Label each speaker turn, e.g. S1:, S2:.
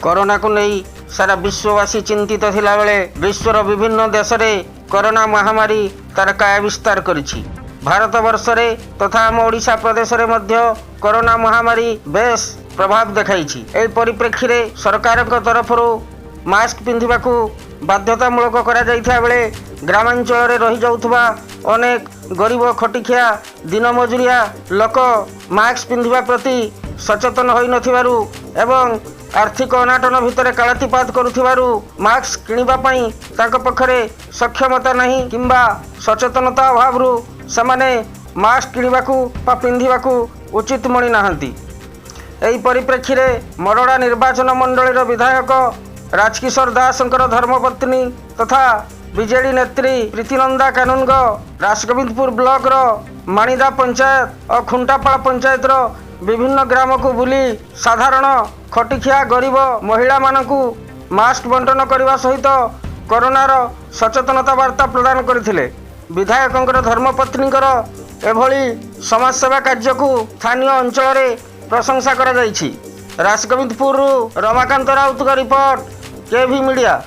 S1: Corona को नहीं सारा विश्ववासी चिंतित थिला बेले विश्वर विभिन्न देश में कोरोना महामारी तार काय विस्तार करिछि। भारत वर्ष रे तथा आम ओडिशा प्रदेश रे मध्य कोरोना महामारी बेस प्रभाव देखाइछि। एही परिप्रेक्षी रे सरकार तरफ मास्क पिंधिबा को बाध्यतामूलक करा जाइथा बेले ग्रामांचल रे रही जाउथबा अनेक गरीब खटिखिया दिन मजुरिया लोक मास्क पिंधिबा प्रति सचेतन होई नथिबारु एवं आर्थिक अनाटन भितर कालातिपात करुथिबारु मास्क किनिबा पई तांको पखरे सक्षमता नहीं किंबा सचेतनता अभावरु समाने मास्क किनिबाकू बा पिंधिबाकू उचित मणि नाहंती। एही परिप्रेक्षी रे मरोड़ा निर्वाचन मंडलीर विधायक राजकिशोर दासंकर धर्मपत्नी तथा बीजेडी नेत्री प्रीतिनंदा कानूनग राजगोविंदपुर ब्लॉक रो माणिदा पंचायत और खुंटापाड़ पंचायत रो विभिन्न ग्राम को बुली साधारण खटिखिया गरीब महिला मानकू मास्क बंटन करने सहित कोरोनार सचेतनता वार्ता प्रदान करथिले। विधायकंकर धर्मपत्नीकर एभली समाजसेवा कार्य को स्थानीय अंचल रे प्रशंसा करा जाइछि। राजगोविंदपुर रमाकांत राउत का रिपोर्ट केवी मीडिया।